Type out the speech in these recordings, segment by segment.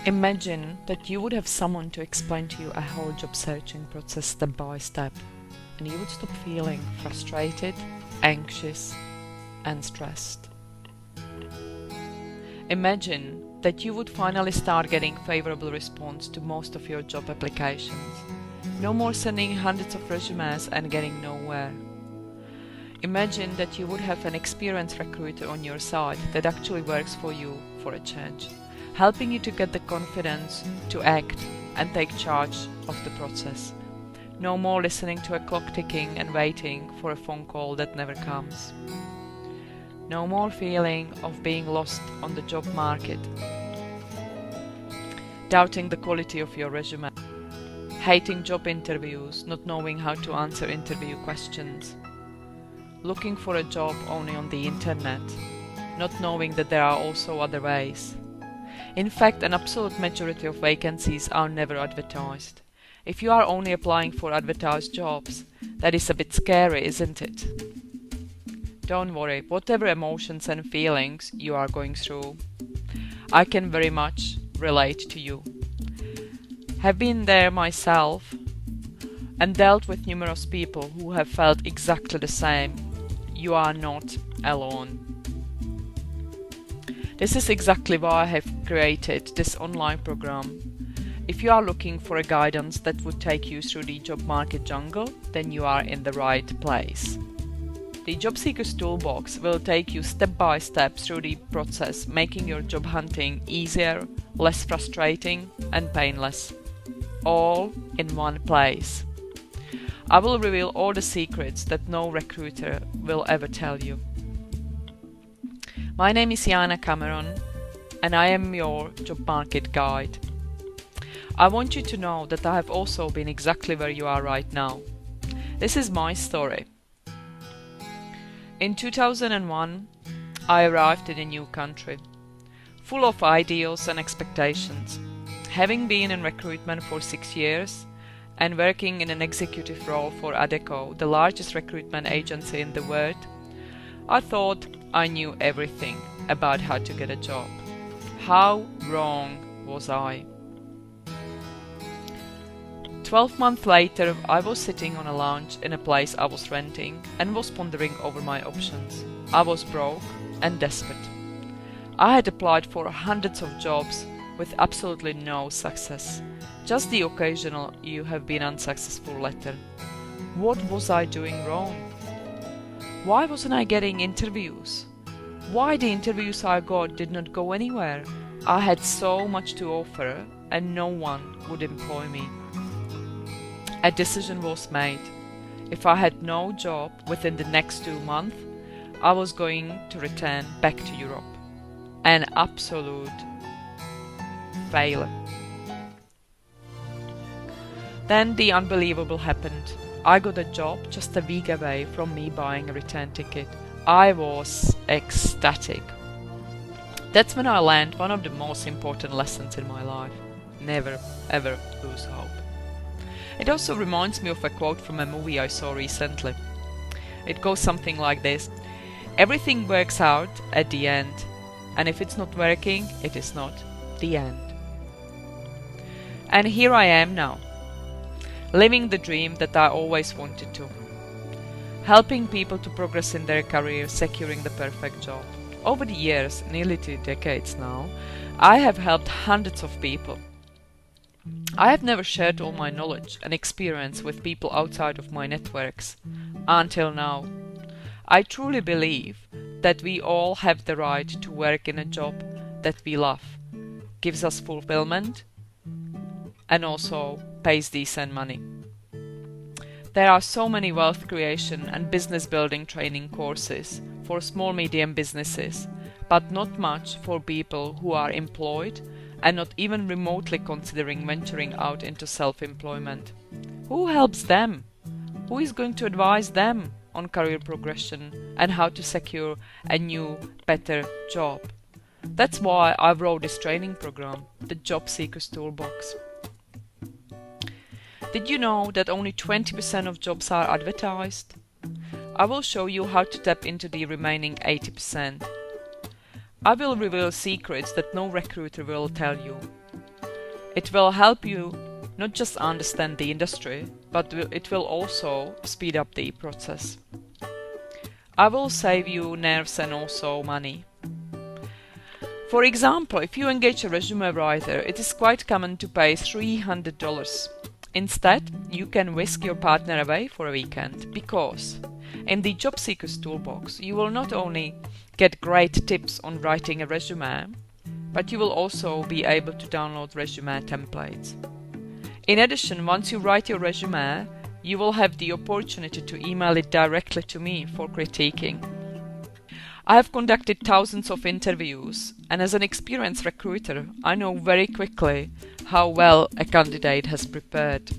Imagine that you would have someone to explain to you a whole job searching process step by step, and you would stop feeling frustrated, anxious, and stressed. Imagine that you would finally start getting favorable response to most of your job applications. No more sending hundreds of resumes and getting nowhere. Imagine that you would have an experienced recruiter on your side that actually works for you for a change, helping you to get the confidence to act and take charge of the process. No more listening to a clock ticking and waiting for a phone call that never comes. No more feeling of being lost on the job market, doubting the quality of your resume, hating job interviews, not knowing how to answer interview questions, looking for a job only on the internet, not knowing that there are also other ways. In fact, an absolute majority of vacancies are never advertised. If you are only applying for advertised jobs, that is a bit scary, isn't it? Don't worry, whatever emotions and feelings you are going through, I can very much relate to you. Have been there myself and dealt with numerous people who have felt exactly the same. You are not alone. This is exactly why I have created this online program. If you are looking for a guidance that would take you through the job market jungle, then you are in the right place. The Jobseeker's Toolbox will take you step by step through the process, making your job hunting easier, less frustrating and painless. All in one place. I will reveal all the secrets that no recruiter will ever tell you. My name is Jana Cameron and I am your job market guide. I want you to know that I have also been exactly where you are right now. This is my story. In 2001, I arrived in a new country, full of ideals and expectations. Having been in recruitment for 6 years and working in an executive role for Adecco, the largest recruitment agency in the world, I thought I knew everything about how to get a job. How wrong was I? 12 months later, I was sitting on a lounge in a place I was renting and was pondering over my options. I was broke and desperate. I had applied for hundreds of jobs with absolutely no success. Just the occasional "you have been unsuccessful" letter. What was I doing wrong? Why wasn't I getting interviews? Why the interviews I got did not go anywhere? I had so much to offer and no one would employ me. A decision was made. If I had no job within the next 2 months, I was going to return back to Europe. An absolute failure. Then the unbelievable happened. I got a job just a week away from me buying a return ticket. I was ecstatic. That's when I learned one of the most important lessons in my life. Never ever lose hope. It also reminds me of a quote from a movie I saw recently. It goes something like this: everything works out at the end, and if it's not working, it is not the end. And here I am now, living the dream that I always wanted to. Helping people to progress in their career, securing the perfect job. Over the years, nearly 2 decades now, I have helped hundreds of people. I have never shared all my knowledge and experience with people outside of my networks. Until now. I truly believe that we all have the right to work in a job that we love, gives us fulfillment, and also pays decent money. There are so many wealth creation and business building training courses for small medium businesses, but not much for people who are employed and not even remotely considering venturing out into self-employment. Who helps them? Who is going to advise them on career progression and how to secure a new, better job? That's why I wrote this training program, the Jobseeker's Toolbox. Did you know that only 20% of jobs are advertised? I will show you how to tap into the remaining 80%. I will reveal secrets that no recruiter will tell you. It will help you not just understand the industry, but it will also speed up the process. I will save you nerves and also money. For example, if you engage a resume writer, it is quite common to pay $300. Instead, you can whisk your partner away for a weekend, because in the Jobseeker's Toolbox, you will not only get great tips on writing a resume, but you will also be able to download resume templates. In addition, once you write your resume, you will have the opportunity to email it directly to me for critiquing. I have conducted thousands of interviews, and as an experienced recruiter, I know very quickly how well a candidate has prepared.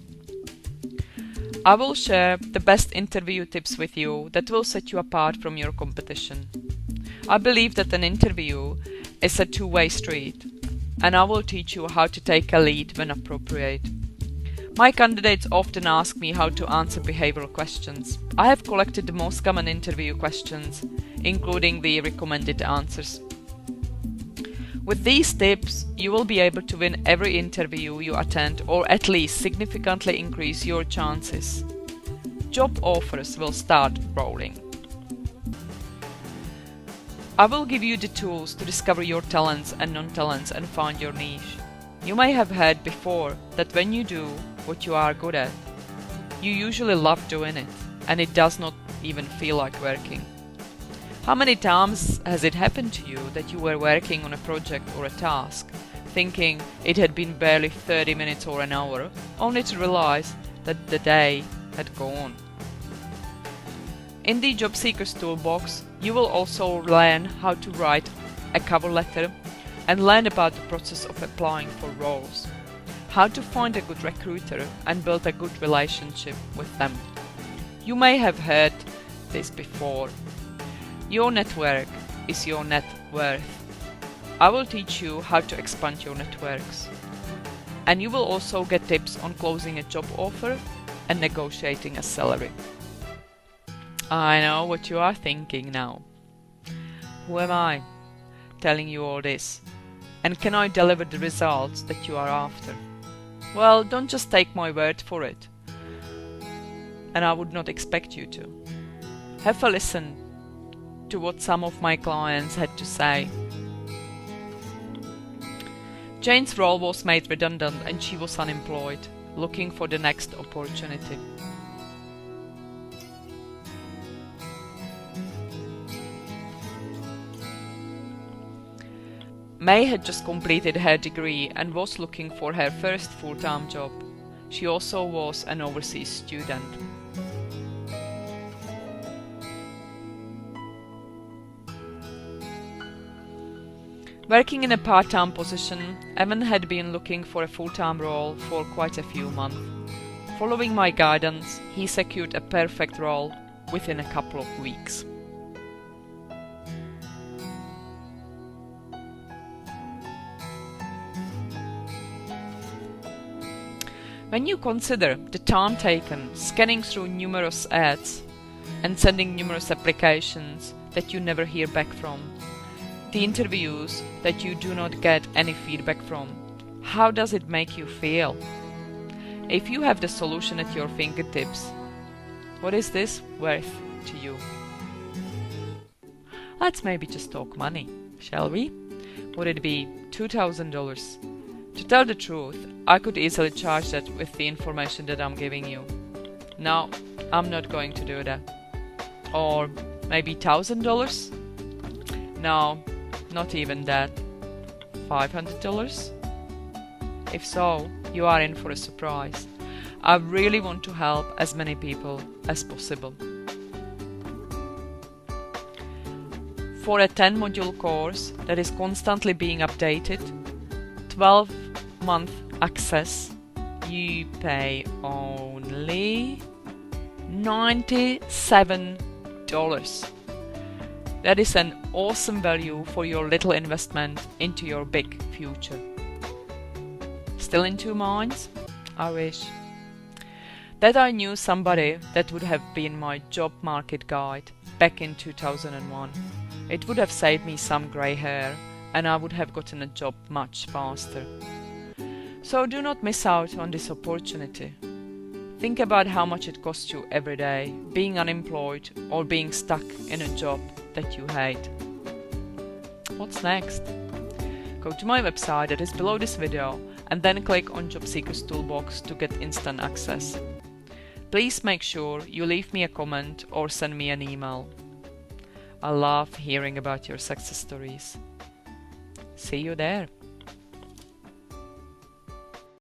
I will share the best interview tips with you that will set you apart from your competition. I believe that an interview is a two-way street, and I will teach you how to take a lead when appropriate. My candidates often ask me how to answer behavioral questions. I have collected the most common interview questions, including the recommended answers. With these tips, you will be able to win every interview you attend, or at least significantly increase your chances. Job offers will start rolling. I will give you the tools to discover your talents and non-talents and find your niche. You may have heard before that when you do what you are good at, you usually love doing it, and it does not even feel like working. How many times has it happened to you that you were working on a project or a task, thinking it had been barely 30 minutes or an hour, only to realize that the day had gone? In the Jobseeker's Toolbox, you will also learn how to write a cover letter and learn about the process of applying for roles, how to find a good recruiter and build a good relationship with them. You may have heard this before. Your network is your net worth. I will teach you how to expand your networks. And you will also get tips on closing a job offer and negotiating a salary. I know what you are thinking now. Who am I, telling you all this? And can I deliver the results that you are after? Well, don't just take my word for it. And I would not expect you to. Have a listen to what some of my clients had to say. Jane's role was made redundant and she was unemployed, looking for the next opportunity. May had just completed her degree and was looking for her first full-time job. She also was an overseas student. Working in a part-time position, Evan had been looking for a full-time role for quite a few months. Following my guidance, he secured a perfect role within a couple of weeks. When you consider the time taken scanning through numerous ads and sending numerous applications that you never hear back from, the interviews that you do not get any feedback from, how does it make you feel? If you have the solution at your fingertips, what is this worth to you? Let's maybe just talk money, shall we? Would it be $2,000? To tell the truth, I could easily charge that with the information that I'm giving you. No, I'm not going to do that. Or maybe $1,000? No, not even that. $500? If so, you are in for a surprise. I really want to help as many people as possible. For a 10-module course that is constantly being updated, 12-month access, you pay only $97. That is an awesome value for your little investment into your big future. Still in two minds? I wish that I knew somebody that would have been my job market guide back in 2001. It would have saved me some grey hair and I would have gotten a job much faster. So do not miss out on this opportunity. Think about how much it costs you every day, being unemployed or being stuck in a job that you hate. What's next? Go to my website that is below this video and then click on Jobseeker's Toolbox to get instant access. Please make sure you leave me a comment or send me an email. I love hearing about your success stories. See you there.